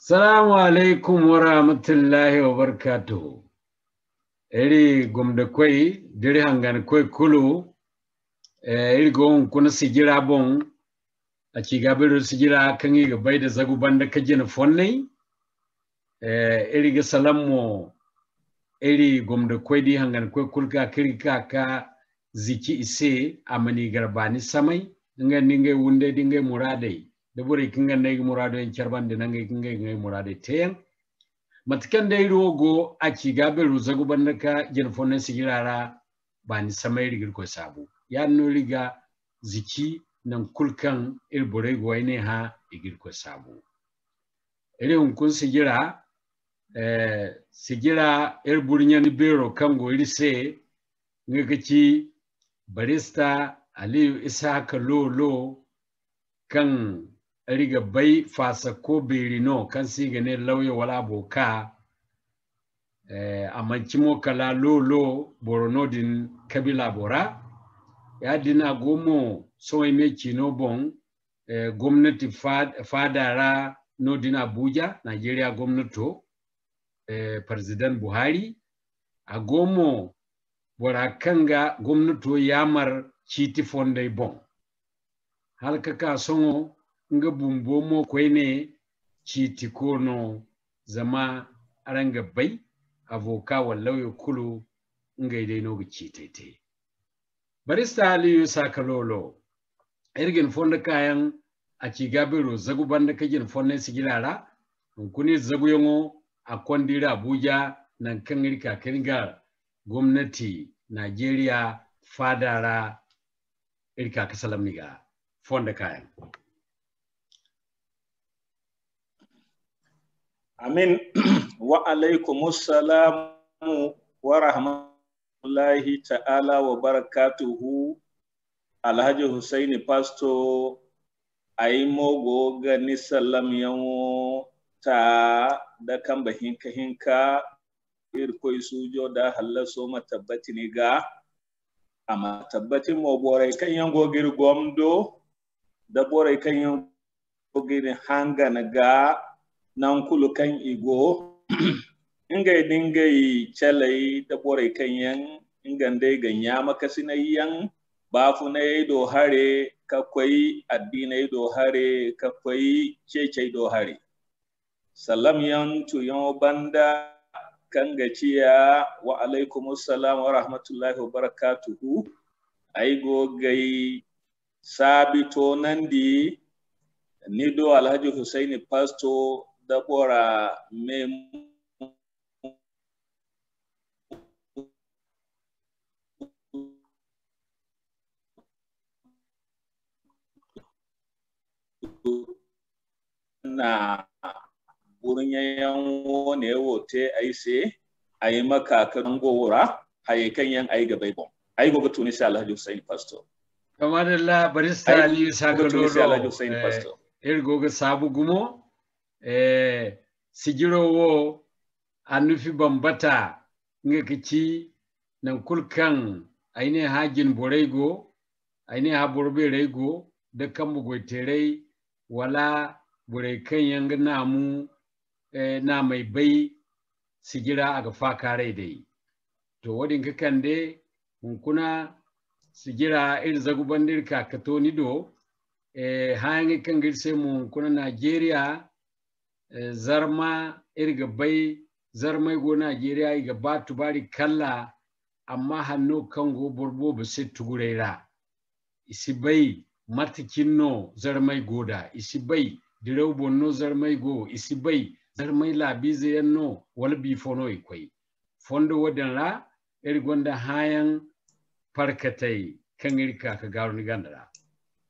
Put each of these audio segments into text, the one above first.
Salamu alaikum wa rahmatullahi wa barakatuhu. Eri gomda kwai, diri hangan kwai kulu, eri gon kuna sigira bon, a cigabiru sigira kangi ga bai da zagu banda kajina fonnai, eri ga salamu, eri gomda kwai di hangan kwai kulka kirika ka ziki ise amani garbani samai, nga ninge wunde dinge muradai. Daburi kinga nai murado en charban de nange kinga ngai murade teyang matkan dai rogo a ci gabe ruzagu bandaka jirfone sigirara bani samai rigir ko sabu ya no riga ziki nan kulkan irbore goine ha igir ko sabu ere un kun sigira sigira irburnya ni bero kango irise ngakaci barista Aliyu Isaka Lolo kan riga bai fasa ko berino kan siga ne lauya wala boka amancimo kala lolo borono din kabila bora ya dina gomo soy me chino bon gwamnati fadara no din Abuja Nigeria gwamnato President Buhari a gomo bora kanga gwamnato yamar chiti fonday bon halka ka songo nga bumbo mo kwene chiti kono zama aranga bai avoka wallau kulu nga idai no chitete barista Aliyu Isaka Lolo ergin fonda kayan a cigabiro zagu banda kajin fonne sigirara kuni zagu yongo a kwandira Abuja nan kan rika kinga gwamnati Nigeria fadara irka kasalamiga fonda kayan. Amin wa alaikumussalam wa rahmatullahi ta'ala wa barakatuhu. Alhaji Hussaini Pasto aimo gani salam yawo ta da kan hinka irkoi sujo da hallaso matabbati ni ga amma tabbatin mo borai kan yango gir gomdo da borai kan yango gir hanga na ga nan kulu kan igo ingai dingai chalai da borai kan yan ingande ganya makasina yan bafu na do hare kakwai addinai do hare kakwai cece do hare salam yan tuyon banda kan gaciya wa alaikumussalam wa rahmatullahi wa barakatuhu aigo gai sabito nandi nido Alhaji Hussaini Pasto da bora me na bunyan wone wote aise ayi maka kan gowura haye kan yan ayi gabai bon ayi goga Tunisia Alhaji Hussaini Pasto kamadalla barista Aliyu Isaka Lolo goga sabu gumo sigiro wo anufi bambata nga kici nan kulkan aine hajin borego aine ha borbe rego da kan bugoiterei wala burai kan yanga namu na mai bai sigira aga fakare dai to wadin kakan de hunkuna sigira ir zagu bandir ka katoni do hangi kan girse mu kuna Nigeria zarma irga bai zarmai go Nigeria iga batu bari kalla amma hanno kango borbo ba sai tugureira isi bai matikinno zarmai goda isi bai dirau bonno zarmai go isi bai zarmai labize yanno wal bifono ikwai fondo wadanra gonda hayan farkatai kan irka ka garuni gandara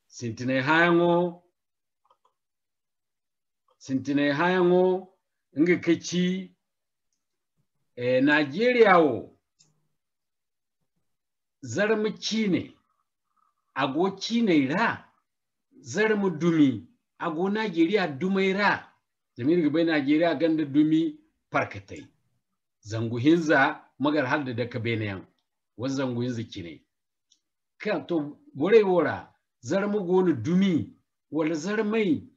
sintine hayango inga kaci Nigeria wo zarmu cine ago cine ra zarmu dumi ago Nigeria dumai ra zamir gabai Nigeria ganda dumi farkatai zangu hinza magar halda da kabenayan waz zangu hinza cine ka to bore wora zarmu gonu dumi wala zarmai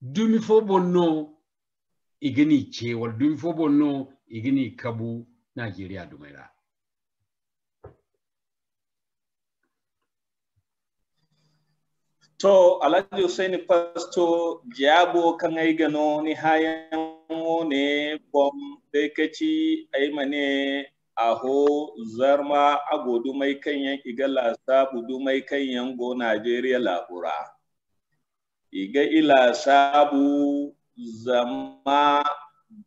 dumi fo bonno igini ce wal dum fo bonno igini kabu Nigeria dumaira. To Alhaji Usaini Pasto jabo kan ai gano ni hayan ne bom dai kaci ai mane aho zarma agodu mai kanyan igala sabu mai kanyan go Nigeria labura. Iga ila sabu zama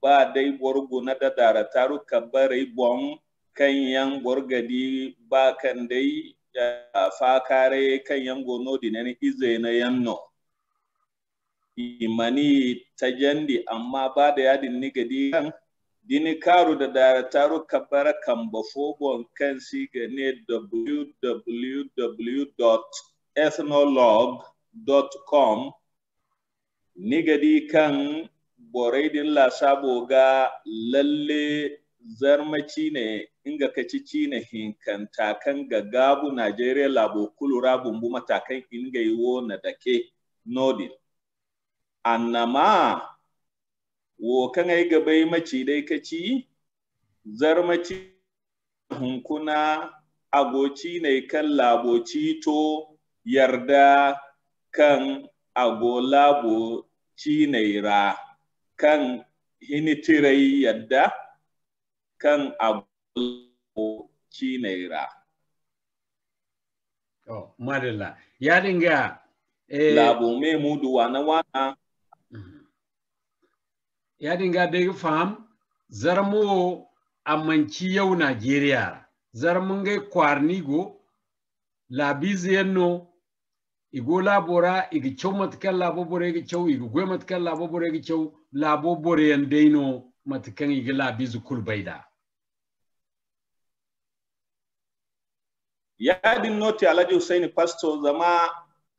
ba dai borgo na da dara taru kabarai bom kanyan borgadi ba kan dai fakare kan yango no dinani ize na yanno imani tajandi amma ba da yadin ni gadi kan dini karu da darataru kabara kan bafo bon kan siga ne www.ethnologue.com ni gadi kan boraidin la sabo ga lalle zarmaci ne inga kacici ne hinkanta kan gagabu Nigeria labo kulura bumbu matakan inga yiwo na dake nodin annama wo kan ai gabai maci dai kaci zarmaci hunkuna agoci ne kan laboci to yarda kan ago labo ci ne ra kan hinitirai yadda kan abu cinaira. Oh, madalla. Ya dinga labo me mudu wana. Ya dinga dai faham zarmo amanci yau Najeriya. Zarmun gai kwarnigo labiziyanno igo labora igi chow matkan labo bore igi chow igi gwe matkan labo bore igi chow labo bore yandaino matkan igi labizu kulbaida. Yadin noti Alhaji Usaini Pasto zama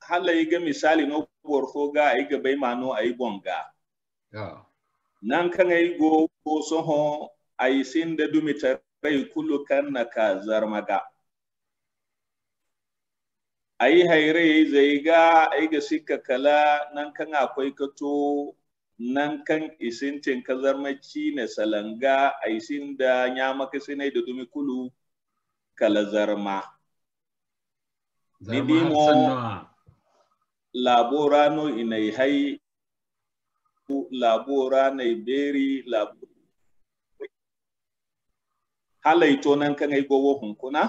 hala yiga misali no borfo ga yiga bai mano ayi bonga. Nan kan ayi go soho ayi sin da dumita rai kullu kan na ka zarmaga. Ayi haire zai ga ayi ga sikka kala nan kan akwai kato nan kan isintin ka zarmaci ne salanga ayi sin da nyama kasinai da dumi kulu kala zarma. Nidimo laborano inai hai labora nai beri halaito nan kan ai gowo hunkuna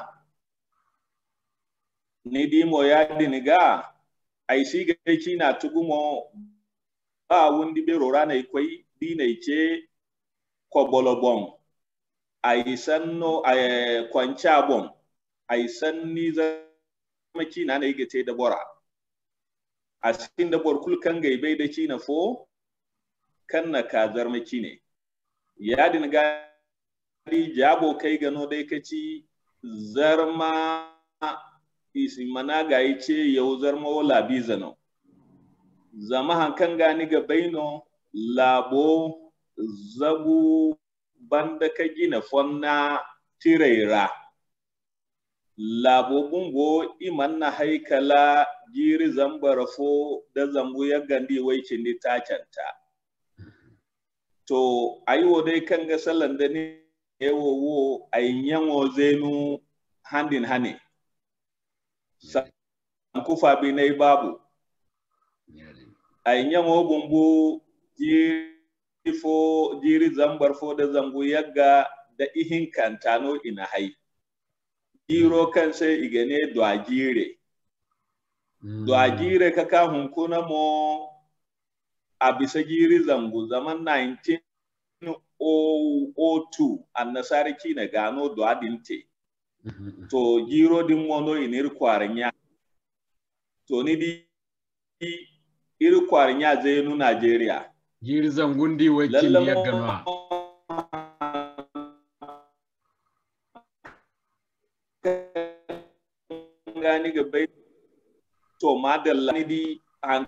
nidimo ya diniga ai siga kina tugumo ba wundi be rorana ikwai dinai ce kobolobon ai sanno ai kwancha bon ai sanni maki na yi gate da bora a cikin da bor kulkan gaibe da ci na fo kan na kazar maki ne ya din gadi jabo kai gano dai kaci zarma isi mana ga ce yau zarma wala bizano zama hankan gani ga baino labo zabu banda ka gina fonna tiraira labobin go iman na haikala jiri zambara fo da zambu ya gandi wai cindi ta canta to ayo dai kan ga sallan da ne wo ayyan wo zenu handin hane san kufa bi nai babu ayyan wo bumbu jiri zambar fo da zambu yagga da ihin kantano ina hai Giro kan sai igane dwagire. Dwagire kaka hunkuna mo a bisa giri zangu zaman 1902 annasari kina gano dwadinte. To giro din mono inir kwaranya. To ni di iri kwaranya zenu Nigeria. Giri zangundi wakin ya ganwa. Gani ga bai to madalla ni di an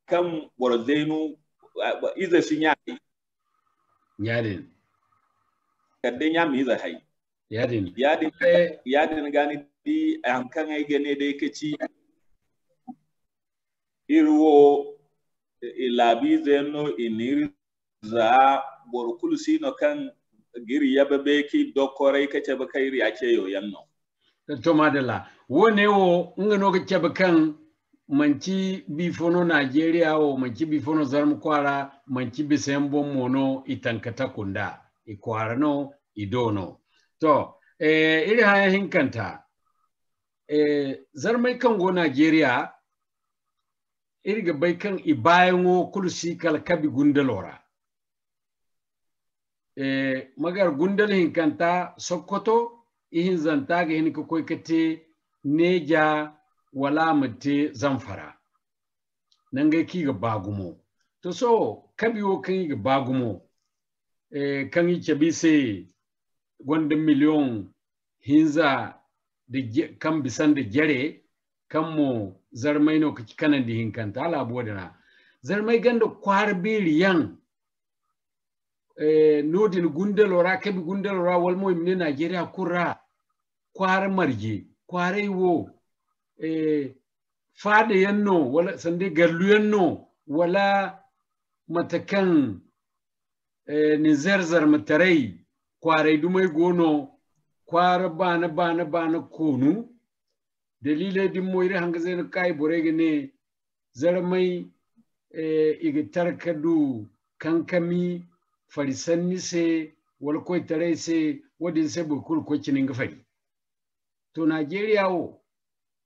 kan borzenu iza shinya yadin kadde nya mi za hai yadin gani di an kan ai gane dai kaci irwo ilabi zeno iniri za borkul sino kan giri yababe ki dokorai kace ba kairi ake yoyan no to madalla wone wo ngano ga kebe kan manci bifono Nigeria o manci bifono zarmu kwara manci bisembo mono itankata kunda ikwara no idono to iri haya hinkanta zarmai kan go Nigeria iri ga bai kan ibayan wo kulsi kalkabi gundalora magar gundal hinkanta Sokoto ihin zanta ga hin ko kate Neja wala mate Zamfara nan ga ki ga bagumo to so kabiwo kan ga bagumo kan yi cebise gwanda miliyon hinza da kan bisan da jare kan mu zarmai no kaki kanan da hinkanta ala bodana zarmai ganda kwar biliyan nodin gundalora kabi gundalora walmo imne Nigeria kurra kwar marje kwarai wo fada yanno wala sande garlu yanno wala matakan ni zarzar matarai kwarai dumai gono kwara bana konu dalilai din moire hanga zai kai borege ne zarmai igitar kadu kankami farisanni se wal koy tarai se wadin se bukul ko cinin gafari to Nigeria wo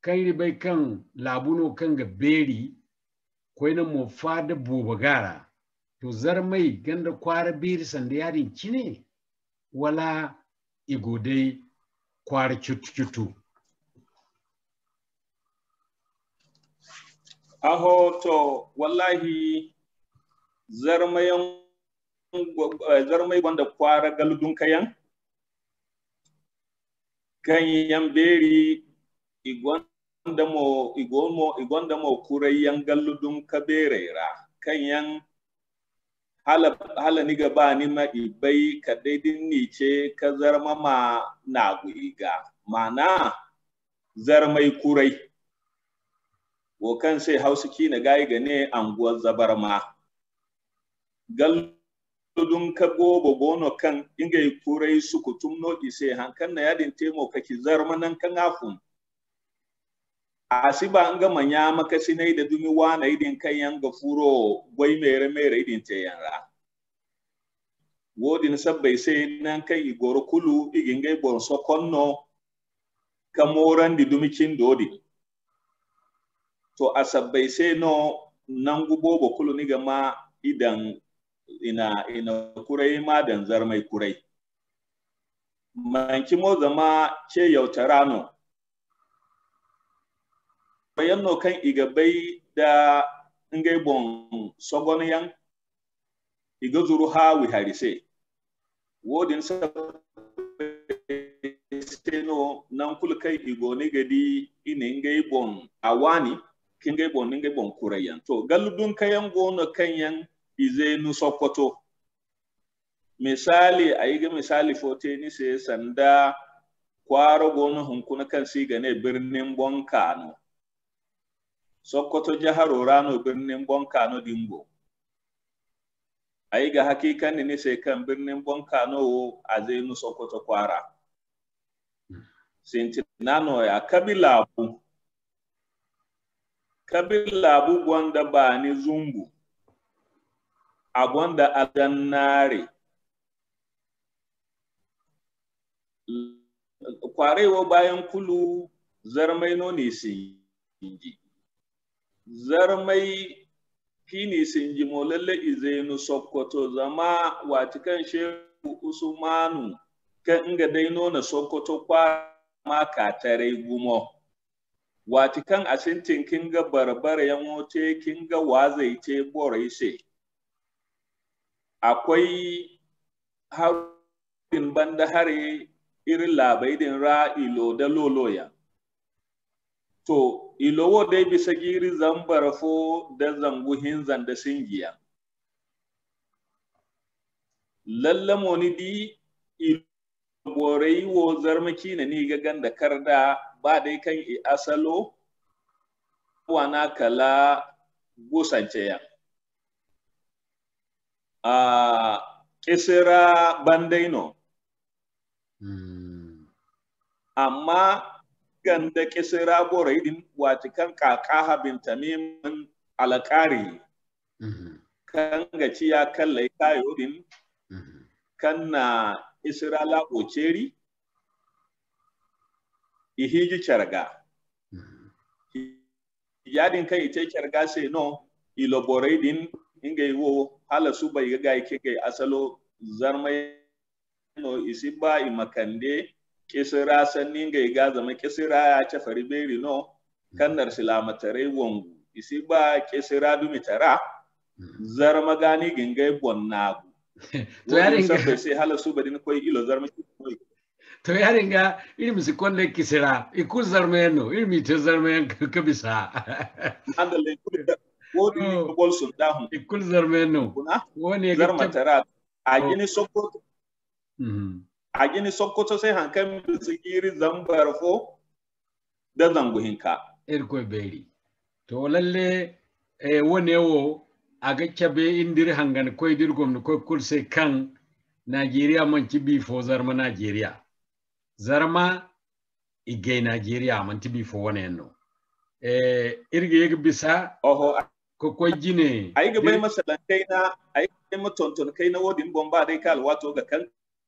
kan ribai kan labuno kan ga beri koy na mo fada bobagara to zarmai ganda kwara beri sanda yarin kine wala igodai kwara cutu aho to wallahi zarmai wanda kwara galudun kayan kan yan beri igonda mo kurai yan galudun kaberera kan yan hala ni gaba ni ma ibai ka daidin ni ce ka zarma ma na guiga mana zarmai kurai wo kan sai hausa ki na gai gane anguwar zabarma galudun ka gobo bono kan inga kurai suku tumno ise hankan na yadin temo kaki zarma nan kan afun asiba anga manya maka sinai da dumi wana idin kan yanga furo gwai mere idin te yanra wodin sabbai sai nan kai igoro kulu igin gai bon sokonno kamoran di dumi kin dodi to asabbai sai no nan gubo kulu ni gama idan ina kurai ma dan zarmai kurai manki mo zama ce yautarano bayanno kan igabai da ngai bon sogon yan iga zuru hawi harise wodin sa steno nan kul kai igoni gadi ine ngai bon awani kin ngai bon kurayan to galudun kayan gono kanyan ize nu Sokoto misali ayiga misali fote ni se sanda kwaro gono hunkuna kan siga ne birnin Bonkano Sokoto jaharo rano birnin Bonkano dingo ayiga hakikan ni se kan birnin Bonkano a zenu Sokoto kwara sintinano ya kabilabu gwanda bani zungu a gwanda adannare kwarewa bayan kulu zarmai no ne sinji zarmai kini sinji mo lalle izenu Sokoto zama watikan shehu Usmanu kan inga daino na Sokoto kwa ma katare gumo watikan asintin kinga barbare yamote kinga wazaite boraise akwai harin banda hare irin labai din ra ilo da loloya to ilowo dai bisa giri zambar fo da zanguhin zanda singiya lallamo ni di ilborei wo zarmaki na ni ga ganda karda ba dai kan i asalo wana kala gusance ya kisira bandaino amma ganda kisira borai din watikan kaka bintamim alƙari kan gaci ya kallai kayo din kan na isra laɓoceri ihiji carga yadin kai ite carga sai no ilo borai din inga wo hala su bai ga ike kai asalo zarmai no isi ba imakande kisira sanni ga ga zama kisira ya ce fari beri no kannar silamatare wongu isi ba kisira dumitara zarma gani gingai bonnagu to yarin ga sai hala su badin koi ilo zarma koi to yarin ga ilmi si konde kisira ikul zarmeno ilmi te zarmen kabisa andale wodi bol sun dahu ikul zarmeno woni zarmatara agini sokoto agini sokoto sai hankan sigiri zambar fo da zanguhinka irko beri to lalle wone wo aga cabe indir hangan koy dir gomno koy kulse kan Nigeria man tibi fo zarma Nigeria zarma igay Nigeria man tibi fo wone no irge yeg bisa oho ko koy jine ay ga bay masalan kayna ay ma tonton kayna wodin bomba dai kal wato ga kan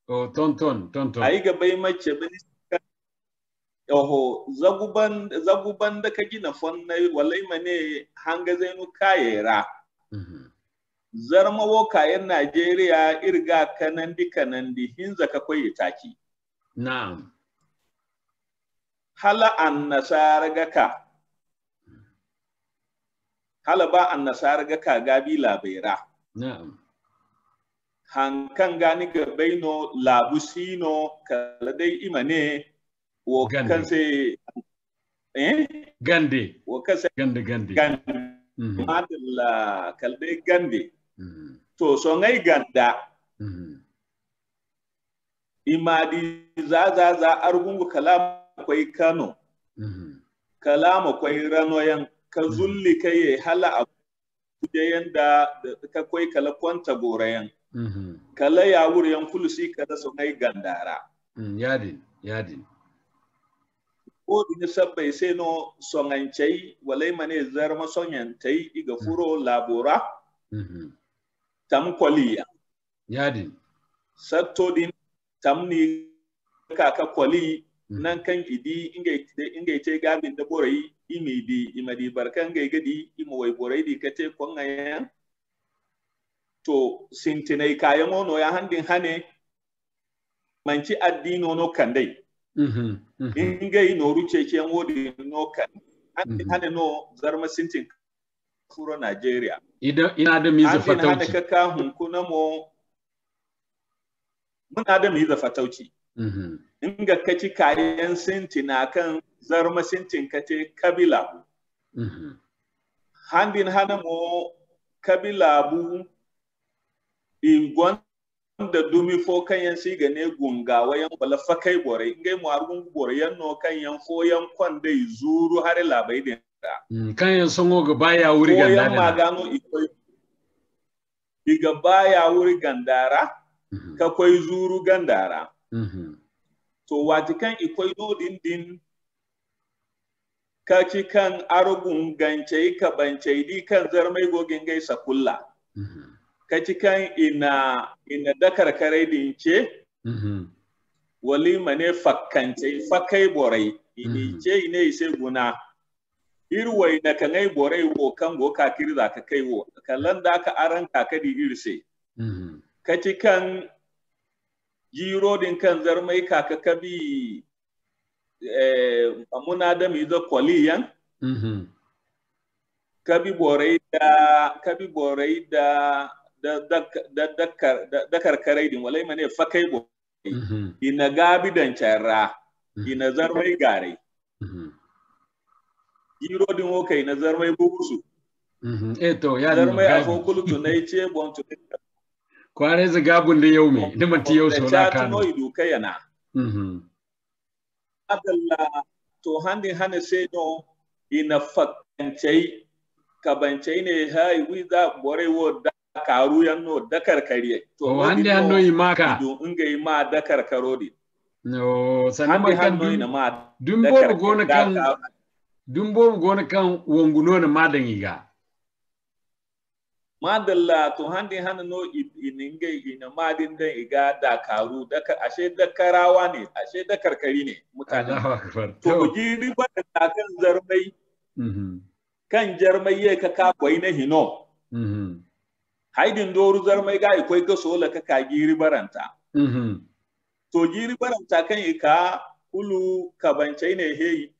o tonton ay ga bay mace bani oho zaguban da ka gina fonnai walai mane hanga zainu kayera zarma wo kayan Najeriya irga kanandi hinza ka koyi taki na'am hala an nasara gaka hala ba an nasara gaka gabi labera na'am hankan gani ga baino labusino kala dai imane wo kanse gande wo kanse gande madalla kalde gande to so ngai ganda imadi za argungu kalama kwai Kano kalama kwai ranoyan ka zulli kai hala abu yanda ka kwai kala kwanta gorayan kala ya wuri yan fulusi kada so ngai gandara yadin ko dini sabbai sai no songancai walai mane zarma sonyantai iga furo labora tam kwaliya yadin satto din tamni kaka kwali nan kan idi inga ite gabin da borai imadi barkan ga gadi imo wai borai di kate kongayan to sintinai kayan ono ya handin hane manci addino no kandai inga ino ruce ke wodi no kan hane no zarma sintin furo Nigeria ina da miza fatauci hane kaka hunkuna mo muna da miza fatauci inga kaci kayan sintina kan zarma sintin kate kabila handin hane mo kabila bu ingon da dumi fo kan yan siga ne gunga wayan bala fakai bore ngai mu argun bore yan no kan yan fo yan kon dai zuru har labai da kan yan songo ga baya wuri gandara yan magano iga baya wuri gandara ka koi zuru gandara to watikan ikoi no din ka ci kan argun gancai ka bancai di kan zarmai gogin gai sakulla kaci kan ina dakar kare dince wali mane fakkance fakai borai ini ce ine ise guna irwai da kanai borai wo kan go ka kirza ka kai wo kallan da ka aran ka kadi irse kaci kan jiro din kan zarmai ka ka kabi amuna da mi da kwaliyan kabi borai da da karkarai din walai mane fakai bo ina gabi dan charra ina zarmai gare jiro din o kai na zarmai bugusu to ya zarmai afokulu to nai ce bon to kware za gabun da yau me da manti yau so la kan no idu kayana adalla to hande hane sai no ina fakkance kabancai ne hai wiza bore wo karu yanno dakar kariye to hande hanno imaka ido inga ima dakar karodi no sannan man kan dumbo gona kan wonguno na madan iga madalla to hande hanno ininga ina madin dan iga dakaru dakar ashe dakarawa ne ashe dakar kari ne mutane Allahu akbar to jiri ba da kan zarmai kan jarmai ka kwai na hino haidin doru zarmai ga ikwai ga sola ka giri baranta to giri baranta kan ika kulu kabancai ne heyi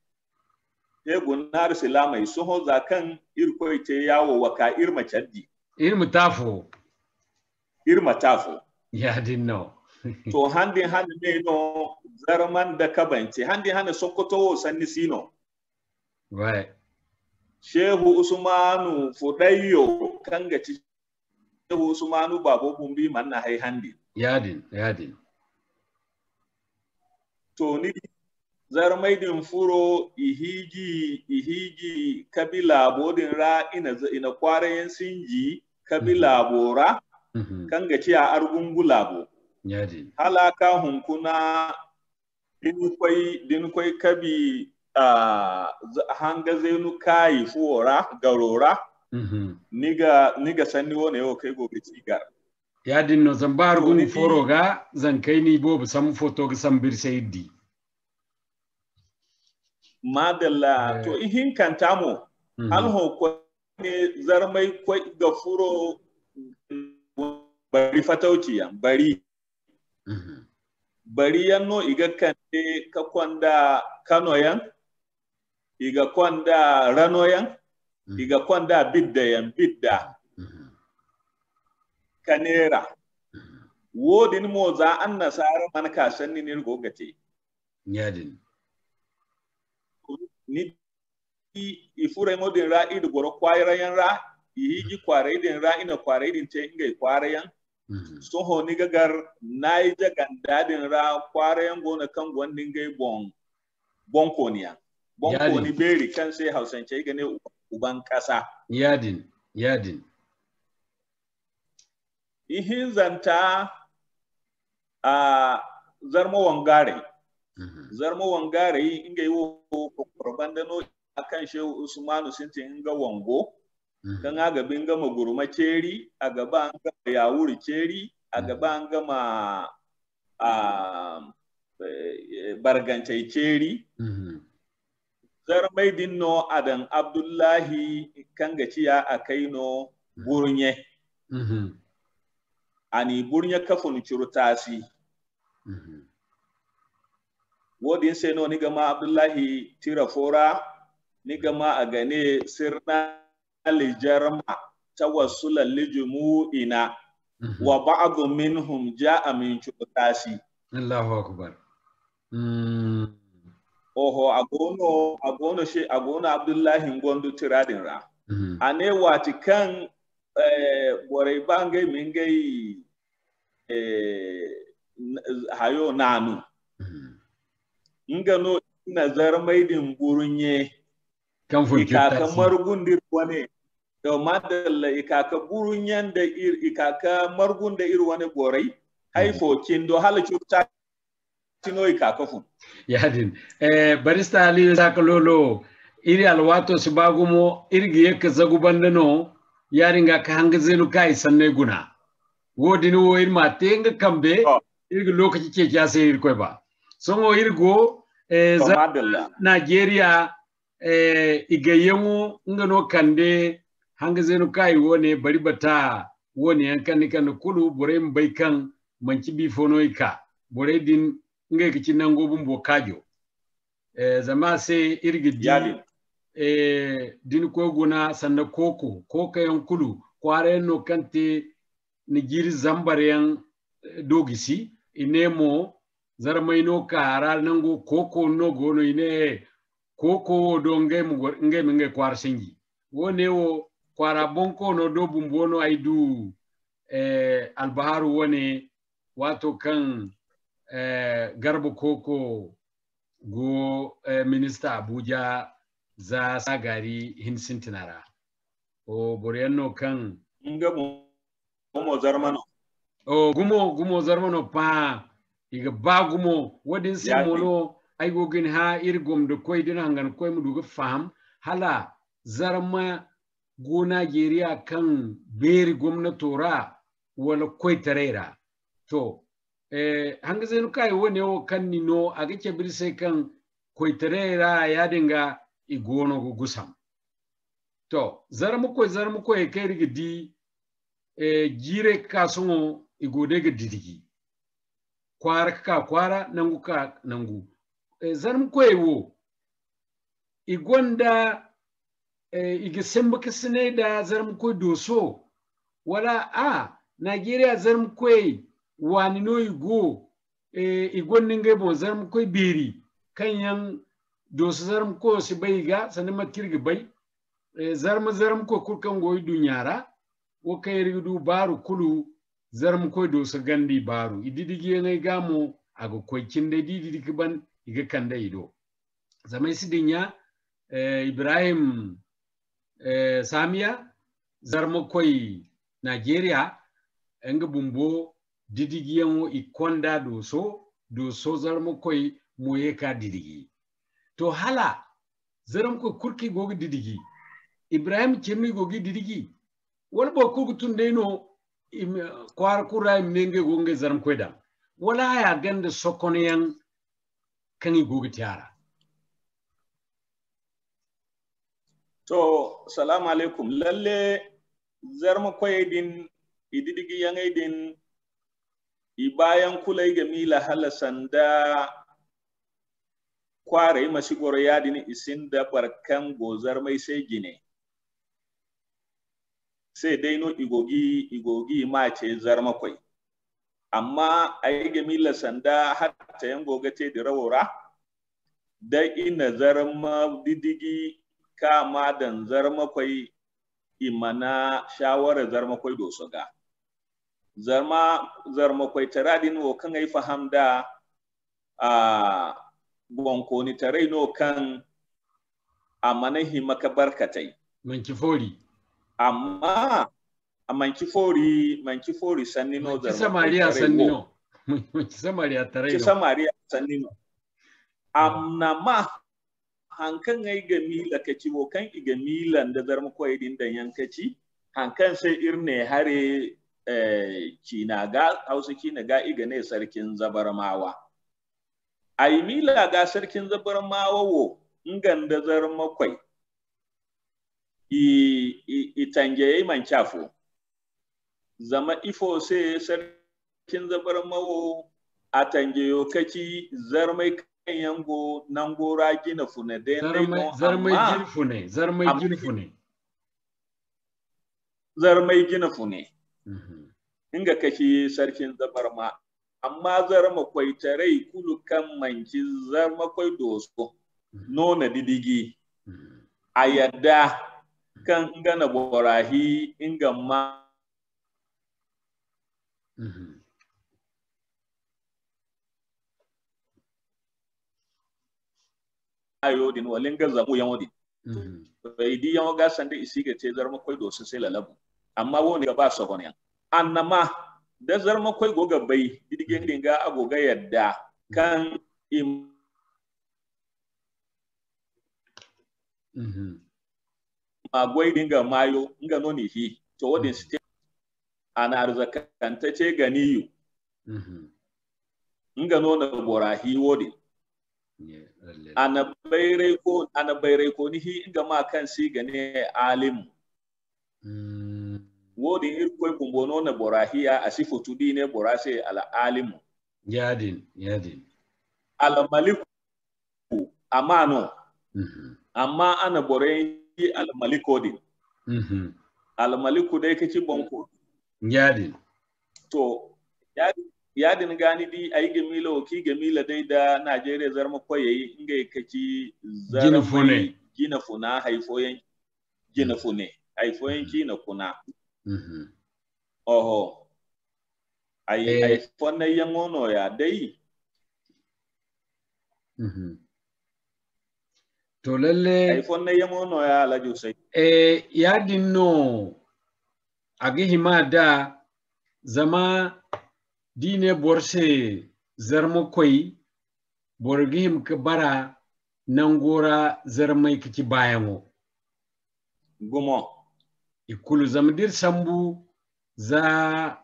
he gunar silamai soho zakan irkoi ce yawo waka irma chaddi irma tafo ya dinno to handi ne no zarman da kabance handi sokoto sanni sino right Shehu Usmanu Fudayyo kanga ci Shehu Usmanu babo bumbi manna hay handi yadin to ni zarmaidin furo ihigi kabila bodin ra ina kwarayen sinji kabila bora kanga ci a argungulabo yadin halaka hunkuna din kwai kabi hanga zenu kai fuora garora niga sanni wone yo kai gobe cigar ya dinno zambar gun foroga zan kai ni bobu sam foto ga sambir sayidi madalla to ihin kantamo alho ko ne zarmai ko ga furo bari fatauciya bari yanno iga kante ka kwanda kanoyan iga kwanda ranoyan iga kwanda bidda kanera wodin mo za an nasara man ka sanni ne gogate yadin ni ifure modin ra idu goro kwairayan ra ihiji kwairaidin ra ina kwairaidin te ingai kwairayan soho ni gagar naija gandadin ra kwairayan gona kan gwandin gai bonkoniya bonkoni beri kan sai hausance gane uban kasa yadin ihin zanta a zarmo wangare inga yi wo korbandano akan shehu usmanu sintin inga wango kan aga binga maguruma ceri a gaba an gama yawuri ceri a gaba an gama bargancai ceri zarmai dinno adan abdullahi kan gaciya a kaino burnye ani burnye kafin curtasi wodin sai no ni gama abdullahi tirafora ni gama a gane sirna lijarma tawassulan lijumu'ina wa ba'd minhum ja'a min curtasi Allahu akbar oho agono abdullahi gondo tiradin ra ane wati kan borai bangai mingai hayo nanu ingano nazar maidin burunye kan ikaka margundir wane to madalla ikaka burunyan da ikaka margun da wane borai haifo kindo halacurta tino ikaka fu yadin barista ali sakalolo iri alwato sibagumo irgi yeka zagubandano yaringa ka hanga zenu kai sanne guna wodini wo irma tenga kambe irgi lokaci ke jase irkoy ba songo irgo Nigeria igayemu ngano kande hanga zenu kai wone bari bata wone yankani kan kulu bore mbai kan manci bi fono ika bore din ngai kici nango bumbo kajo zama sai irgi din ko guna sanna koko yan kulu kware no kante ni jiri zambaren dogisi inemo zarmaino kara nango koko no gono ine koko do ngai kwar singi wone wo kwara bonko no do bumbono aidu albaharu wone wato kan garba koko go minista Abuja za sagari hinsintinara o boriyanno kan ngamo gumo zarmano gumo zarmano pa iga ba gumo wadin se mono ay gogin ha irgom de koy din hangan koy mu duga faham hala zarma go Nigeria kan beri gwamnatora wala koy tarera to hanga zenu kai wone o kan ni no aga kebir sai kan koy tarera ya dinga igono go gusam to zarmu koy kai rigidi jire kasungo igode ga didigi kwara nangu zarmu koy wo igonda iga semba kasine da zarmu koy doso wala Nigeria zarmu koy wani no igo igonnin ga bo zarmu koy beri kanyan doso zarmu ko si baiga sanama kirgi bai zarmu ko kurkan goyi dunyara wo kay ridu baru kulu zarmu koy doso gandi baru ididigi ngai gamo aga koy kinde didigi ban iga kanda ido zamai sidinya Ibrahim Samia zarmu koy Nigeria nga bumbo didigiyan ikonda doso zarmu koy moyeka didigi to hala zarmu koy kurki gogi didigi Ibrahim Chirni gogi didigi wala bo kurgu tunde no kwar kuray menge gonge zarmu koy da wala ya ganda sokoneyan kan gogi tiara to salamu alaikum lalle zarmu koy din ididigi yangai din ibayan kulai ga mila halasanda kware masigoro yadini isinda barkan gozar mai sai gine sai dai no igogi ma ce zarma kwai amma ai ga mila sanda hatta yan gogate da rawora da ina zarma didigi kama dan zarma kwai imana shawara zarma kwai doso ga zarma kwai taradin wo kan ai fahamda bonko ni tarai no kan amanahi maka barkatai manki fori amma manki fori sanni no zarma Samaria sanni no manki Samaria tarai no Samaria sanni no amma ma hankan ai gamila kaci wo kan igamilan da zarma kwai din da yankaci hankan sai irne hare kinaga hausa kinaga igane sarkin zabarmawa ai mila ga sarkin zabarmawa wo nganda zarma kwai itange man chafo zama ifo sai sarkin zabarmawo atange yo kaci zarmai kan yango nangora gina fune de zarmai gina fune inga kaci sarkin zabarma amma zarma kwai tarai kulu kan manki zarma kwai doso nona didigi a yadda kan gana borahi inga ma ayodin walinga zamu yawodin bai di yawo ga sande isiga te zarma kwai doso sai lalabu amma woni ga ba sogon annama da zarma kwai goga bai didigin dinga agoga yadda kan magwai dinga mayo nga noni hi to wadin site ana arzakanta ce ganiyu nga nona borahi wodin ana bayrai ko ni hi nga ma kan si gane alim wodin irkoi kumbo nona borahiya asifu tudi ne borase ala alimu yadin ala maliku amano amma ana borai al malikodi al maliku dai kaci bonko yadin to yadin gani di ai gemila ki gemila dai da Najeriya zarma koyayi inga kaci zarma gina funa haifoyen gina fune haifoyen gina kuna oho ai fonna yangono ya dai to lalle ai fonna yangono ya Alhaji Usai ya dinno agi hima da zama dine borse zarma koi borgim ka bara nangora zarmai kiki bayamo gumo ikulu zamdir sambu za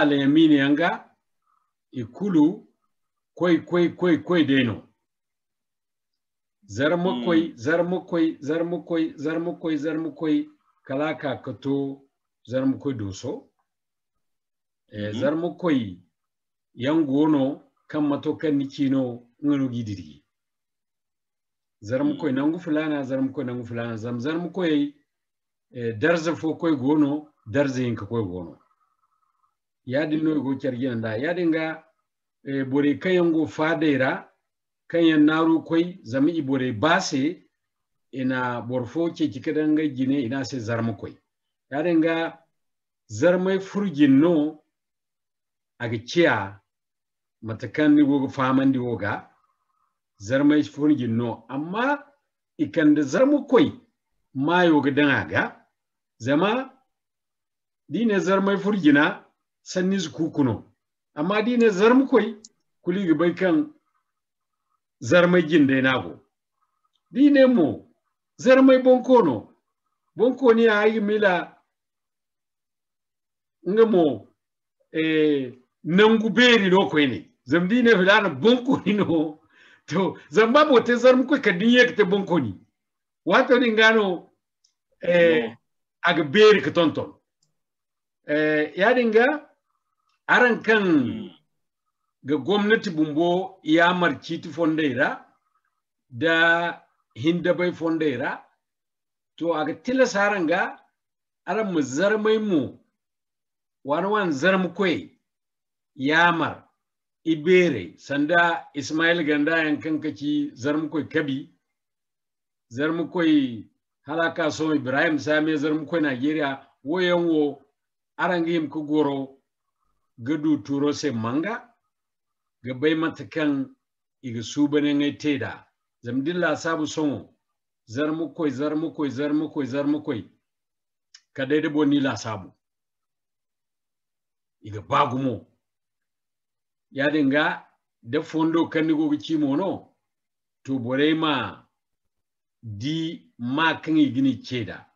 alayamini yanga ikulu koi deno zarma koi kalaka kato zarma koi doso zarma koi yangono kan mato kan nikino ngano gidiri zarma koi nangu fulana zarma koi darza fo koi gono darza yinka koi gono yadin no go kyargina da yadinga bore kayango fadaira kanyan naru koi zami ibore base ina borfo ke kikadanga gine ina se zarma koi yadinga zarmai furgin no aga ciya matakan ni go famandi woga zarmai furgin no amma ikan da zarma koi mayo ga danga zama dine zarmai furgina sanni su kukuno amma dine zarmu koi kuli ga bai kan zarmai ginde nago dine mo zarmai bonko ni ayi mila ngamo nangu beri no koi ne zam dine filana bonko ni no to zamba bote zarmu koi kadinye kete bonko ni wato ni ngano aga beri ka tonton yadinga aran kan ga gwamnati bumbo ya marci ti fondaira da hinda bai fondaira to aga tilas haranga aran mu zarmai mu wan zarmu koi yamar ibere sanda Ismail Ganda yankan kaci zarmu koi kabi zarmu koi halaka so Ibrahim Same zarmu koi Nigeria woyanwo arangim ku goro gadu turo se manga ga bai matakan iga subane ngai teda zamdilla sabu songo zarmu koi kadai da boni la sabu iga bagumo ya dinga da fondo kan ni gogi cimono to bore ma di ma kan igini ceda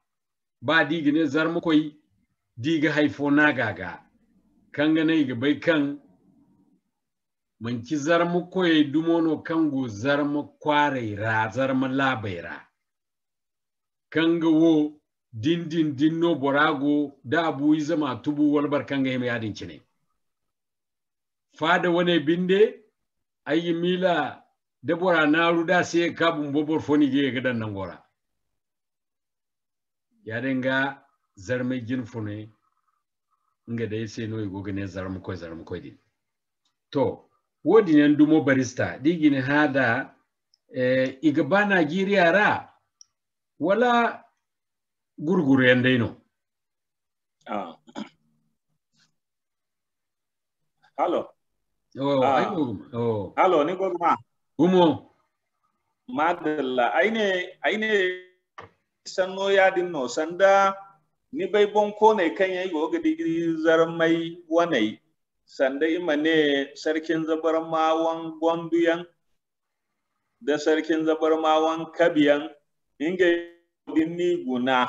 ba di gine zarmu koi diga haifo na gaga kan gane ga bai kan manki zarmu koye dumono kango zarmu kware ra zarmu labaira kan ga wo din no borago da abu zama tubu walbar kan ga yadin cine fada wane binde ayi mila da bora na ruda sai kabun bobor foni ge ga dan nan gora ya dinga zarmai jinfune nga dai sai no igo gane zarmu koy din to wodi nan dumo barista digini hada iga ba Nigeria ra wala gurguru yandaino halo halo ni gogma umo madalla aine sanno yadin no sanda ni bai bonko ne kan yayi goga digiri zarmai wanai sanda imane sarkin zabarmawan gonduyan da sarkin zabarmawan kabiyan inga dinni guna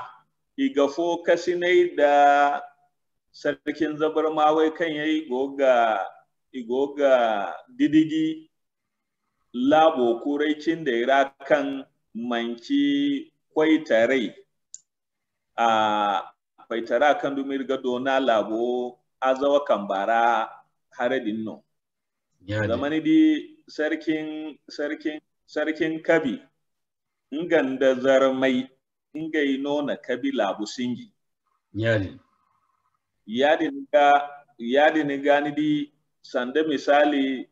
igafo kasinai da sarkin zabarmawai kan yayi igoga didigi labo kuraicin da ira kan manki kwaitarai a kwaitara kan dumir gado na labo azawa kambara haredin no zamani di sarkin kabi inganda zarmai ingai nona kabi labu singi yadin gani di sanda misali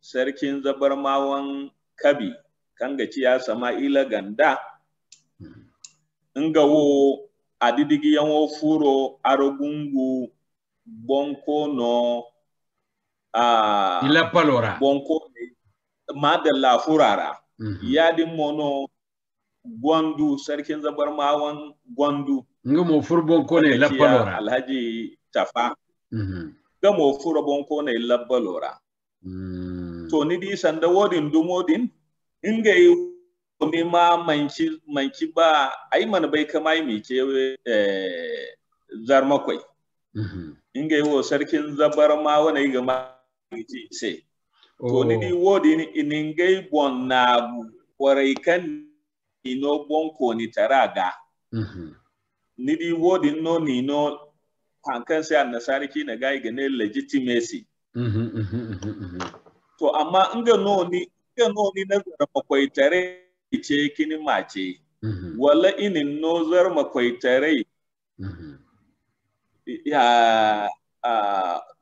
sarkin zabarmawan kabi kan gaci ya sama ila ganda ngawo adidigi yanwo furo arogungu bonko no ila palora bonko madalla furara yadin mono gwandu sarkin zabarmawan gwandu ngamo fur bonko ne la palora alhaji tafa ga mo fura bonko ne labbalora to ni di sanda wodin dumodin inga yi ni ma manci ba ai man bai kamai mi ce zarmakwai inga yi wo sarkin zabar ma wani ga ma ci sai to ni di wodin iningai bonna warai kan ino bonko ni taraga ni di wodin no ni no hankan sai annasarki na gai ga ne legitimacy to amma inga no ni na makwai tare ce kini mace wala inin no zar makwai tare ya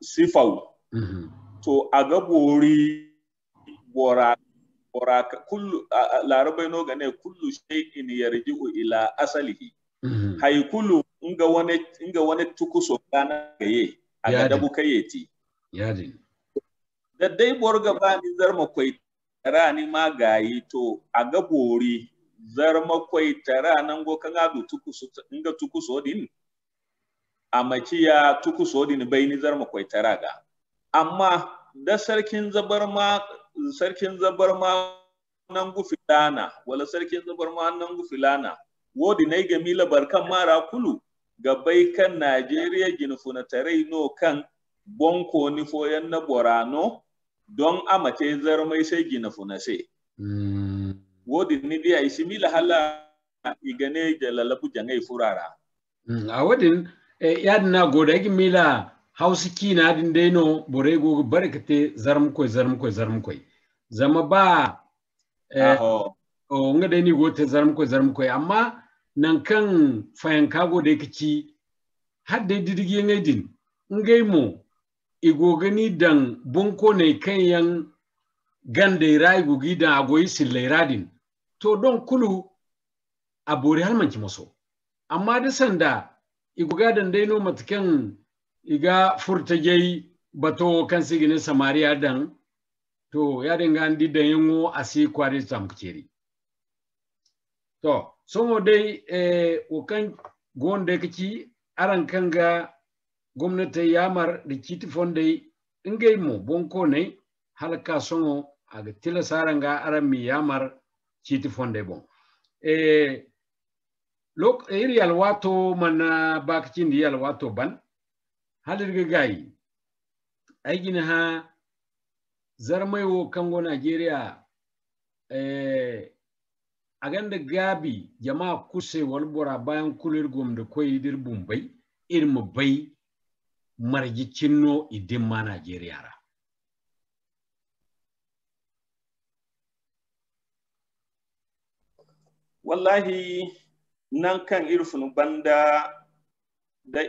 sifau to aga bori bora kullu larabai no gane kullu shay'in yarji'u ila asalihi hay kullu inga wani tukuso kana gaye aga dabu kayeti yadin da dai borga ba ni zarma kwai tara ni magayi to aga bori zarma kwai tara nan go kan adu tukuso inga tukuso din amaciya tukuso din bai ni zarma kwai tara ga amma da sarkin zabar ma nan gufilana wala sarkin zabar ma nan gufilana wodi nay ga mila barkan mara kulu ga bai kan Najeriya ginfuna tare no kan bonko ni foyan na borano don amate zarmai sai ginfuna sai wodi ni dia isi mila hala igane jalalabu jangai furara a wadin yadna goda gi mila hausi kina din deno borego barkate zarmkoi zama ba o nga dai ni gote zarmkoi amma nan kan fayan kago da kici hadde didigi ngai din ngai mo igogani dan bonko ne kan yan gande rai gugi da agoyi silairadin to don kulu abori halmanci maso amma da sanda iguga dan dai no matkan iga furta jai bato kan sigine samariya dan to ya dinga andi da yango asi kwari tamkeri to somo dai wakan gonde kici aran kanga gwamnati yamar da kiti fonde ingai mo bonko ne halka somo aga tila saranga aran mi yamar kiti fonde bon lok iri alwato mana bakcin di alwato ban halir gai aigina ha zarmaiwo kango Najeriya a ganda gabi jama'a kuse walbora bayan kulir gomda koyi dir bumbai irma bai marji cinno idin ma Najeriya ra wallahi nan kan irfun banda da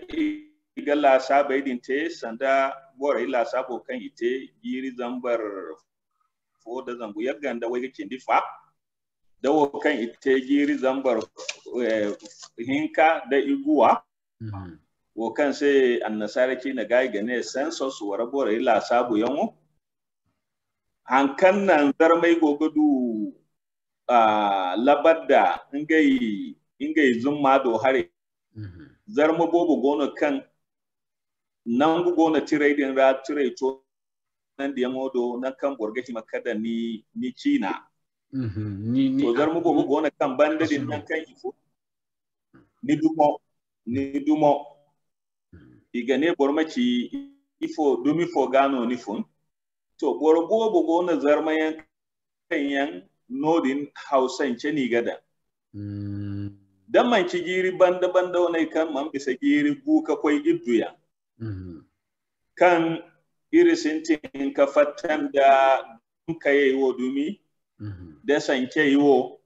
igala sabai dinte sanda bora ila sabo kan ite yiri zambar fo da zambu yaganda wai kake difa da wo kan ite yiri zambar hinka da iguwa wo kan sai annasaraki na gai gane census wara bora ila sabo yanwo hankan nan zarmai gogodu labadda ingai zumma do hare zarma bobo gono kan nangu gona tirai din ra tirai to nan da yamodo nan kan borgati makada ni China to zarma bobo gona kan banda din nan kan ifo ni dumo igane bormaci ifo dumi fo gano ni fun to bobo gona zarma yan kan yan nodin Hausan ce ni gada dan man ci giri banda wani kan man bisa giri buka koi idduya kan irisintin ka fatan da ka yi wo dumi da sanke yi wo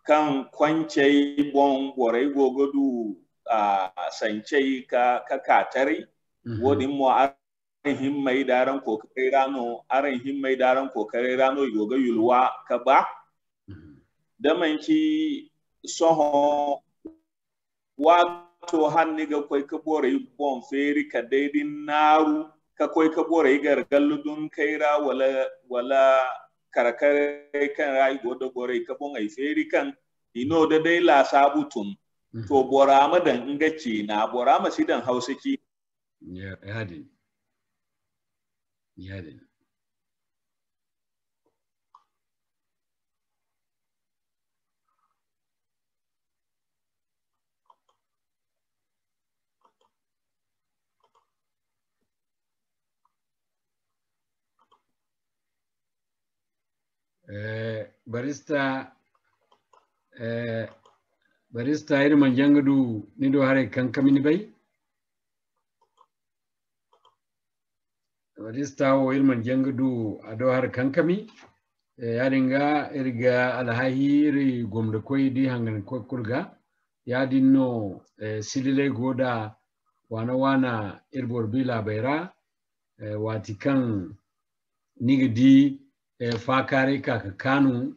kan kwance bon borai gogodu a sanke ka katari wodin mo aran himmai daran kokarai rano yoga yulwa ka ba da man ci soho wato hanni ga koi ka bore bon feri ka daidin naru ka koi ka bore gar galludun kaira wala karakare kan rai godo bore ka bon ai feri kan ino da dai la sabutun to borama dan ngaci na borama sidan hausaki yadin barista irin man jangadu ni do hare kankamini bai barista o irin jangadu ado har kankami yaringa irga alhahiri gomda koy di hangan ko kurga yadinno silile goda wana irbor bila bayra watikan nigdi fakare kaka kanu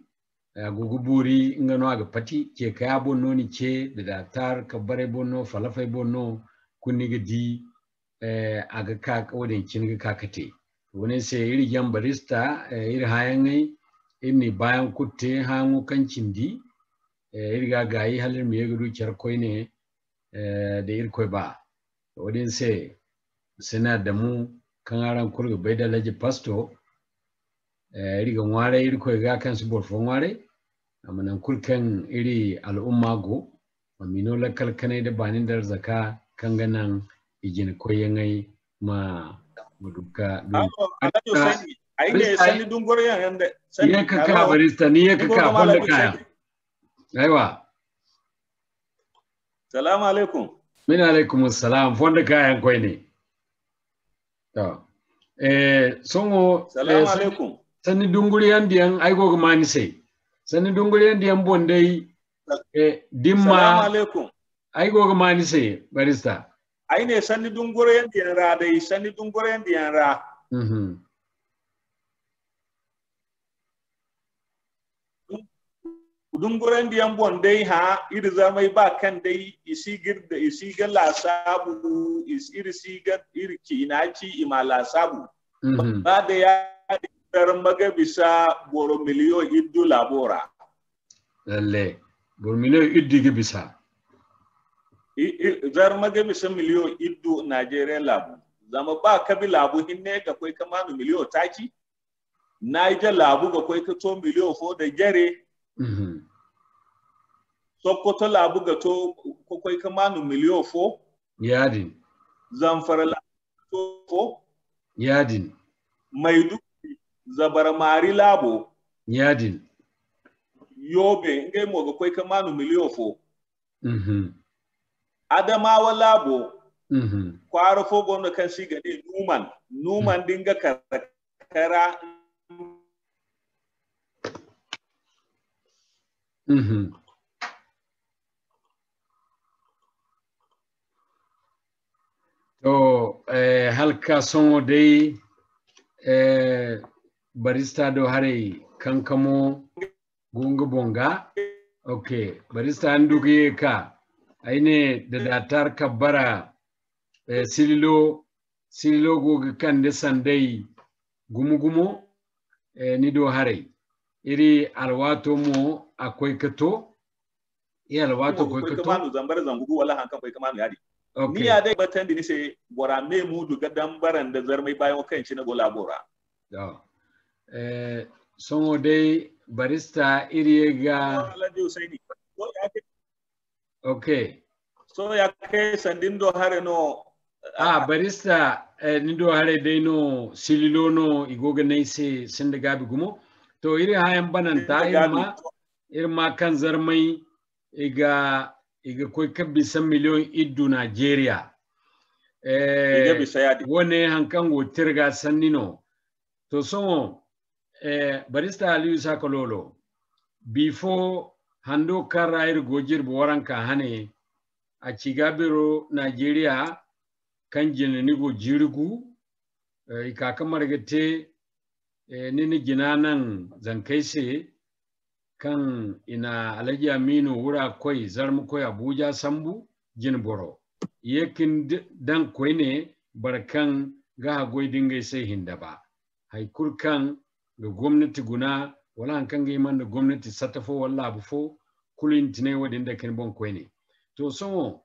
guguburi ngano aga pati ke kaya bonno ni ce da tar kabare bonno falafai bonno kunniga di aga ka wadin kinga kakate wani sai iri jan barista iri hayangai inni bayan kutte hangu kancin di iri ga gayi halin mu yego kyar koi ne da iri koi ba wadin sai suna da mu kan aran kurga bai da laji pasto iri ga ware iri koi ga kan su borfon ware amanan kurkan iri al'umma go amino lakal kanai da banin dar zaka kan ganan ijin koyangai ma muduka ai ne sani dungor yan da sani ka barista ni ka wanda kaya aiwa salamu alaikum min alaikum assalam wanda kayan koi ne to songo salamu alaikum sani dunguri yan diyan ai go mani sai sani dunguri yan diyan bondai dimma salamu alaikum ai go mani sai barista ai ne sani dungure yan diyan ra dai sani dungure yan diyan ra dunguren diyan bon dai ha iri zamai ba kan dai isi girda isi ga lasabu iri siga iri kinaci imala sabu ba da ya dar maga bisa boro miliyo iddu labora lalle boro miliyo iddu ga bisa zar maga bisa miliyo iddu Najeriya labu zama ba kabi labu hinne ga koi kamanu miliyo taki Niger labu ga koi ka to miliyo fo da jere Sokoto labu ga to koi kamanu miliyo fo yadin Zamfara labu to fo yadin Maiduguri Zabarmari labo yadin Yobe ngai mo ga koi kamanu miliyo fo Adamawa labo kwaro fo gono kan shi gade numan dinga karakara to halka songo dai barista do hare kankamo gunga bonga okay barista anduge ka aine da datar kabbara sililo goga kan da sandai gumugumo ni do hare iri alwato mo akwai kato alwato akwai kato kamanu zambar zangugu wala hankan kai kamanu yadi ni ya dai batan dini sai bora me mu duga dambaran da zarmai bayan kan shi na gola bora songo dai barista iri ga okay so ya kai sandin do hare no barista ni do hare dai no sililo no igoga nei se sinde gabi gumo to iri hayan bananta irma kan zarmai iga koi kabbi san miliyon iddu Nigeria wone hankan go tirga sannino to so barista Aliyu Sakololo before hando karayir gojir boranka hane a cigabiro Nigeria kan jinanigo jirgu ikaka margate nini ginanan zankaise kan ina Alhaji Aminu wura koi zarmu koi Abuja sambu jinboro yekin dan koi ne barkan ga goy dingai sai hindaba haikur kan ga gwamnati guna wala hankan ga iman da gwamnati satafo walla abu fo kulin tine wadin da kan bon koi ne to so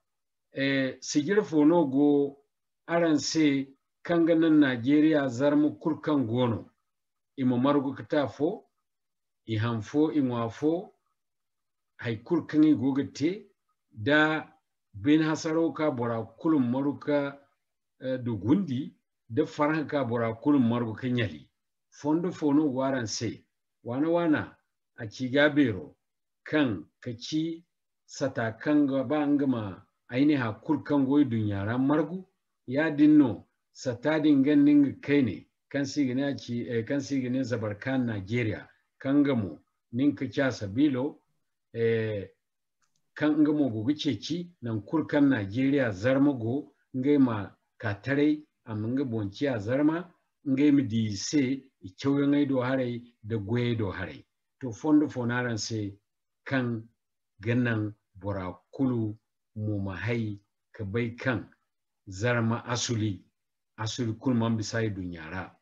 sigir fono go aran se kanganan Najeriya zarmu kurkan gono ima margu katafo i hanfo i ngwafo hay kurkan i gogate da bin hasaroka bora kulum maruka do gundi da farhanka bora kulum margu kanyali fondo fono waran se wana a cigabero kan kaci sata kanga ba ngama ainiha kurkan goyi dunyara margu ya dinno satadin ganin kai ne kan sigine zabarkan Nigeria kan gamo ninka kya sabilo kan ngamo gogi ceci nan kurkan Nigeria zarmago ngai ma katare amanga bonci a zarma ngai mi di se ichoyo ngai do hare da goye do hare to fondo fonaran se kan ganan bora kulu mu mahai ka bai kan zarma asuli kulman bisai dunyara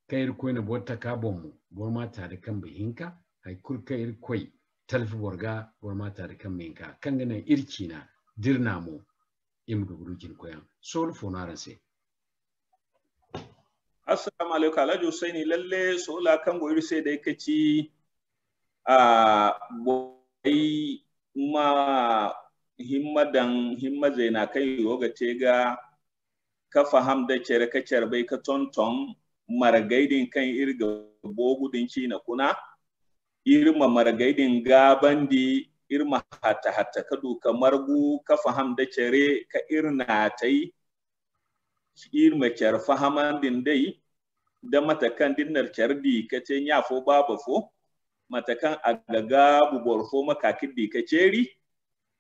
kai koi na bota ka bomu borma tare kan bihinka hay kurka koi talfi borga borma tare kan bihinka kan ganan irki na dirna mu imdu gurujin koyan sol fonaran se assalamu alaikum Alhaji Husaini lalle sola kan goyi sai dai kaci a boy ma himma zaina kai yoga tega ka faham da cere ka cerbai ka tonton margaidin kan irga bogudin ci na kuna irma margaidin gabandi irma hatta ka duka margu ka faham da cere ka irna tai irma cer fahaman din dai da matakan dinnar cerdi ka ce nyafo baba fo matakan agaga buborfo makakidi ka ceri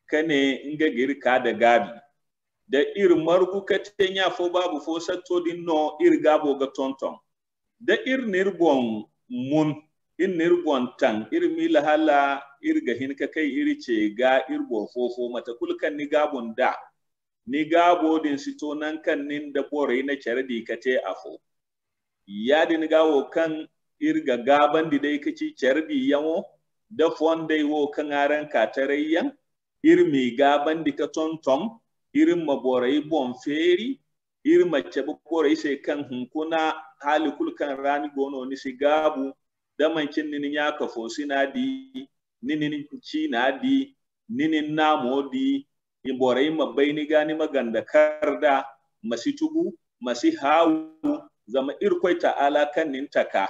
kane inga girka da gabi da margu ka ce nyafo babu fo satto din no gabo ga tonton da nirbon mun nirbon tan mila hala ga hinka kai ce ga borfofo matakulkan ni gabon da ni gabo din sito nan kan nin da bore na cerdi ka ce afo ya din gawo kan irga gaban di dai kaci cerdi yamo da fondai wo kan aran ka tarayyan mi gaban di ka tonton ma borai bon feri ma cebe borai sai kan hunkuna hali kulkan rani gono ni si gabu da mancin nin ya kafo sinadi ninin ci na di ninin namo di borai mabaini gani maganda karda masitugu masi hawu zama irkoi ta'ala kan nin taka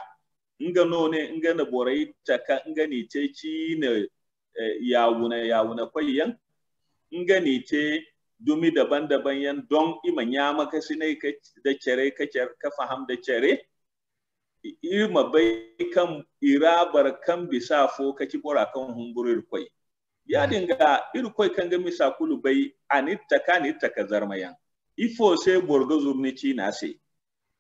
nga none nga na borai taka nga ni te ci ne yawuna kwayan nga ni te dumi daban-daban yan don ima nyama ka sinai ka da cere ka faham da cere irma bai kan irabar kan bisa fo ka ci bora kan hungurir kwai ya dinga irkoi kan ga misa kulu bai anitta ka zarmayan ifo sai borgo zurni ci na sai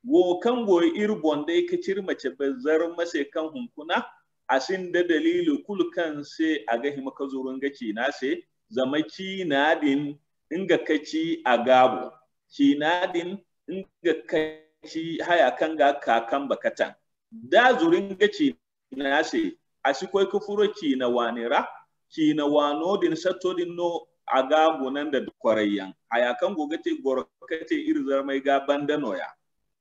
wo kan go irbon dai ka cirma ce bazar mase kan hunkuna asin da dalilu kul kan sai aga hima ka zurun gaci na sai zama ci nadin inga kaci a gabo ci nadin inga kaci haya kan ga kakan bakatan da zurin gaci na sai asikoi ka furo ci na wanira ci na wano din satto din no a gabo nan da kwarayyan haya kan gogate gorkate irzar mai ga bandanoya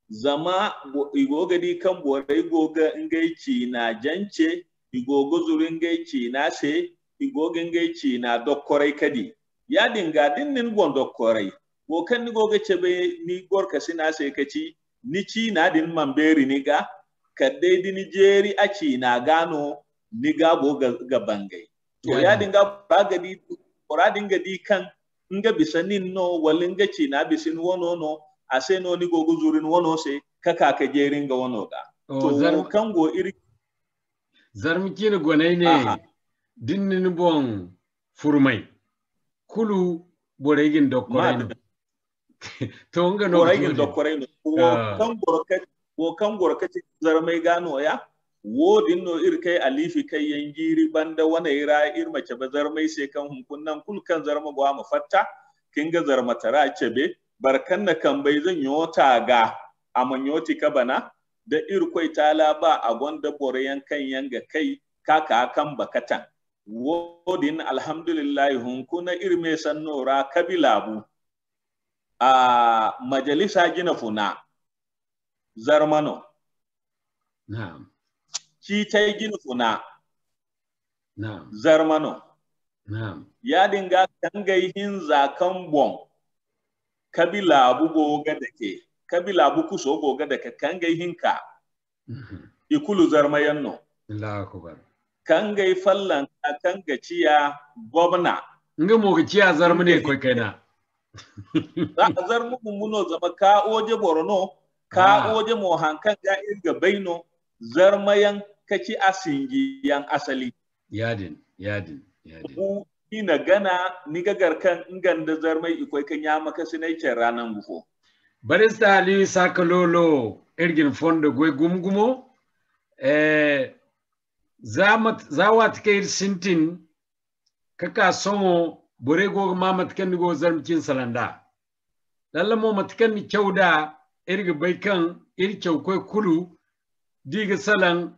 zama igoga di kan borai goga ngaici na jance igogo zurin ngaici na se igoga ngaici na dokkorai kadi ya dinga dinnin gon dokkorai go kan ni goga cebe ni gorka sina se kaci ni ci na din mamberi ni ga kadde din jeri aci na gano ni ga bo ga bangai to ya dinga baga di ora dinga di kan nga bisanin no walinga ci na bisin wono no ase no ni gogo zurin wono se kaka ka jerin ga wono ga to kan go iri zarmi kina gonai ne dinnin bon furmai kulu boregin dokkorai no to nga no boregin dokkorai no wo kan gorka ci zarmai gano ya wo dinno kai alifi kai yangiri banda wana ira irma ce ba zarmai se kan hunkunnan kulkan zarma go ma fatta kinga zarma tara cebe barkan na kan bai zan yota ga amanyoti ka bana da irkoi tala ba a gonda boreyan kan yanga kai kaka kan bakatan wodin alhamdulillah hun kuna irme sannora kabilabu a majalisa gina funa zarmano na'am ki tai gina funa na'am zarmano na'am ya dinga kangai hin zakan bon kabila bugo ga dake kabila buku so goga da kangai hinka ikulu zarmayanno Allahu akbar kangai fallan kanga ciya gwamna nga mo ciya zarmane koi kaina za a zarmu muno zama ka oje borno ka oje mo hankan ga irga baino zarmayan kaci asingi yan asali yadin ku ina gana ni gagar kan inganda zarmai ikoi kan ya maka sinai ce ranan bufo barista ali sakalolo irgin fondo goy gumgumo zawat kair sintin kaka songo borego mamat kan go zarmkin salanda lalla mo matkan ni chawda irga baykan ir chawkoy kulu diga salan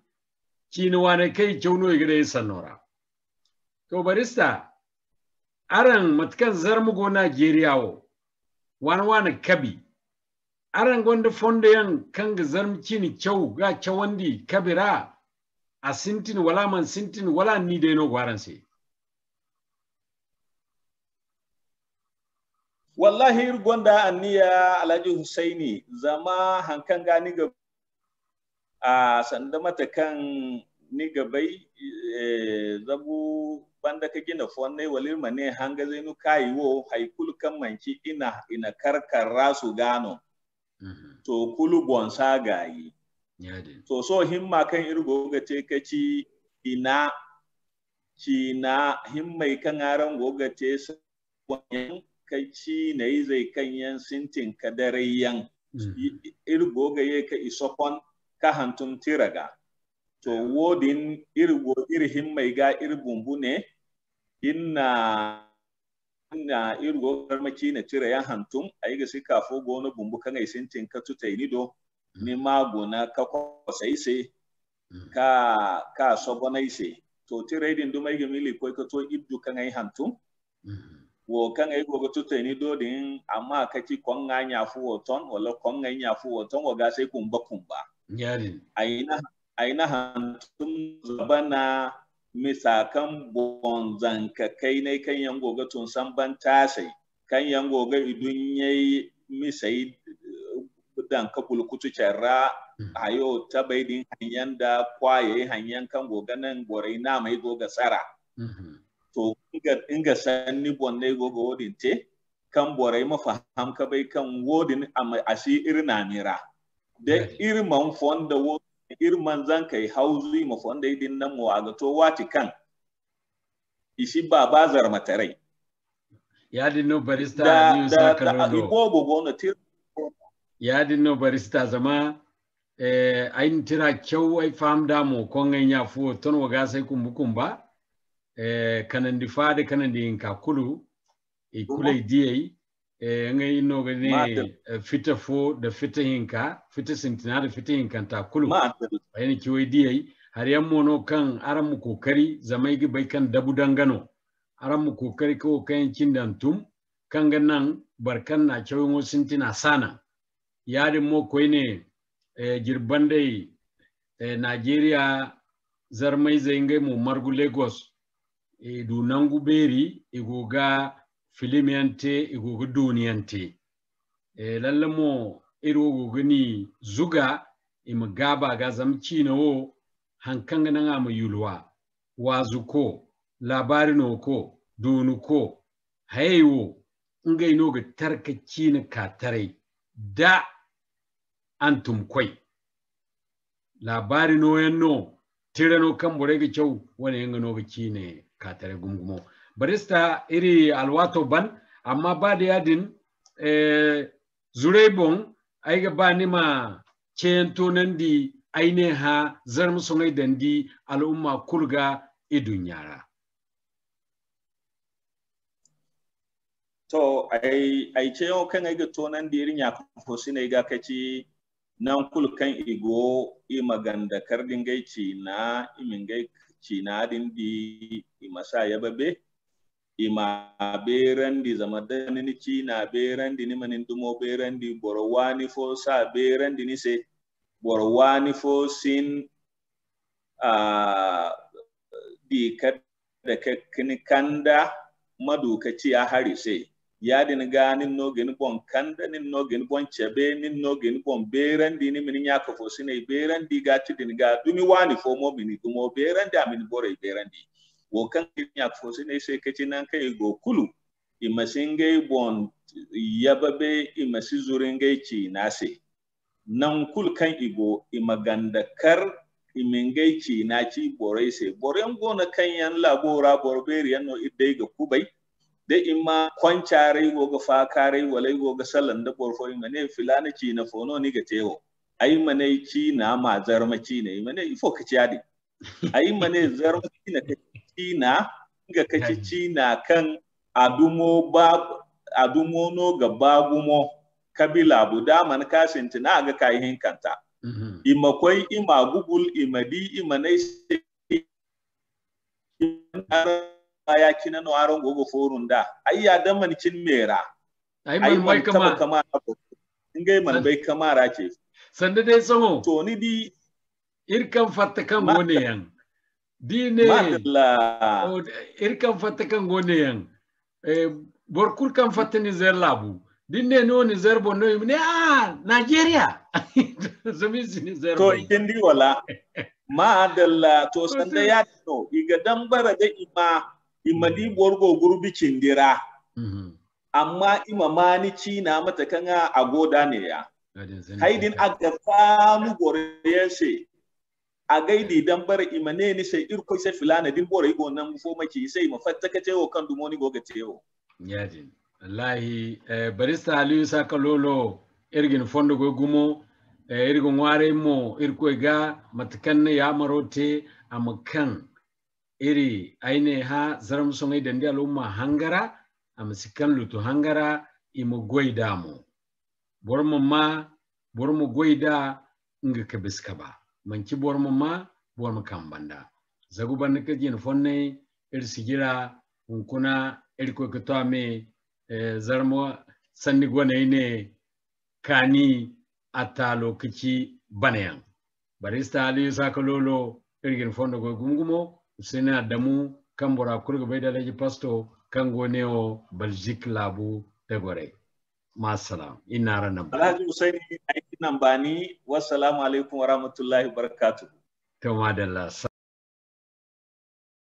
chini wane kai chawno igre sanora to barista aran matkan zarmugo Nigeria wo wana kabi aran gonda fonde yan kanga zarmci ni kyau ga kyawandi kabira a sintin wala man sintin wala ni dai no gwaran sai wallahi gonda anniya Alhaji Husaini zama hankan gani ga a sanda mata kan ni gabai zabu banda ka gina fonne walir mane hanga zainu kayiwo haikul kan manki ina karkar rasu gano to kulu bonsa gayi to so himma kan irgo ga te kaci ina himmai kan aran goga te wannan kaci nayi zai kan yan sintin kadarayan irgo ga ye ka isokon ka hantum tiraga to wodin irgo himmai ga irbumbu ne inna irgo garmaki na tira yan hantum ayi ga sika fo gono bumbu kan ai sintin ka tutai ni do ni magona ka kosaise ka sogonaise to tira din do mai ga mili ko ka to iddu kan ai hantum wo kan ai gogo tutai ni do din amma ka ci kon nganya fu woton wala kon nganya fu woton wo ga sai kumba yadin aina hantum zabana misakan bonzan ka kai ne kan yan goga tun san ban tasai kan yan goga idun yayi misai dan ka kulkutu cerra ayo tabaidin hanyan da kwaye hanyan kan goga nan gorai na mai goga tsara to inga sanni bonne goga wodin te kan borai mafaham ka bai kan wodin asi irna mira da irman fonda wo irman zan kai hauzi ma fonda idin nan mu aga to wati kan isi ba bazar matarai ya dinno barista ni sakalolo ya dinno barista zama ayin tira kyau ai famda mo kongen ya fu ton waga sai kumbukumba kanan di fade kanan di inka kulu kulai diyai ngai no gane fita fo da fita hinka fita sintina da fita hinkan ta kulu ayin kiwai diyai har yammo no kan aran mu kokari zamai gi bai kan dabu dangano aran mu kokari ko kan kindantum kan gannan barkan na kyawun wasintina sana yadin mo koi ne jirban dai Nigeria zarmai zaingai mu margu Lagos dunangu beri igoga filimiyante igoga duniyante lallamo irogo gani zuga ima gaba ga zamci na wo hankanga nan ama yulwa wazuko labarino ko dunuko hayewo ngai no ga tarkaci na katare da antum kwai labari no yanno tirano kan borege cew wani yanga no biki ne katare gumgumo barista iri alwato ban amma ba da yadin zurebon aiga ba ni ma cento nan di aine ha zarmu songai dandi al'umma kulga idun yara to ai ce yau kan aiga to nan di irin ya ko sine ga kaci nan kul kan igo i maganda kardin gaici na imin gaici na din di imasa ya babe ima berandi zama dani ci na berandi ni manin dumo berandi borwani fo sa berandi ni se borwani fo sin di kada kakkin kanda madukaci ya hari sai ya din ganin no gin bon kanda nin no gin bon chebe nin no gin bon berandi ni min ya kafo sine berandi gati din ga dumi wani fo mo min dumo berandi amin bore berandi wo kan ya kafo sine sai kaci nan kai go kulu imasingai bon yababe imasi zuringai ci nase nan kul kan igo imaganda kar imingai ci na ci borai sai boren gona kan yan labora borberi yan no idai ga kubai da imma kwancare go ga fakare walai go ga sallan da borfo mane filana ci na fono ni ga tewo ai mane ci na ma zarma ci ne mane ifo ka ci adi ai mane zarma ci na ci na ga kaci ci na kan adumo no ga bagumo kabila buda man kasinti na ga kayin kanta imakwai ima gugul imadi imanai ya kina no aron gogo forun da ai ya dan man kin mera ai man kama ingai man bai kamara ce sanda dai samo to ni di irkan fatta kan gone yan di ne irkan fatta kan gone yan borkur kan fatta ni zer labu din ne no ni zer bonno ne Nigeria zamisi ni zer to kin di wala ma dalla to sanda ya no iga dambara da imadi borgo gurbi cindira amma imamani ci na mata kanga agoda ne ya haidin aga famu goriyese a gaidi dambara imane ni sai irko sai filana din bore go nan fo maki sai mafattaka tewo kan dumoni go ga tewo yadin wallahi barista Aliyu Sakalolo irgin fondo go gumo irgo ngware mo irko ga matkan ya marote amakan iri aine ha zaram songai dandi alumma hangara amsikan lutu hangara imo goida mo bormo goida nga kabiska ba manki bormo ma bormo kambanda zagu ban ka jin fonne irsigira hunkuna irko ka tame zarmo sanni gone ne kani ata lokaci banayan barista Aliyu Sakalolo irgin fondo go gungumo Usena Adamu kambora kurga baida laji pasto kangoneo Belgique labu tegore. Masalam. Inara namba. Alhaji Usaini aiki nambani. Wassalamu alaikum warahmatullahi wabarakatuh. Kamadallah.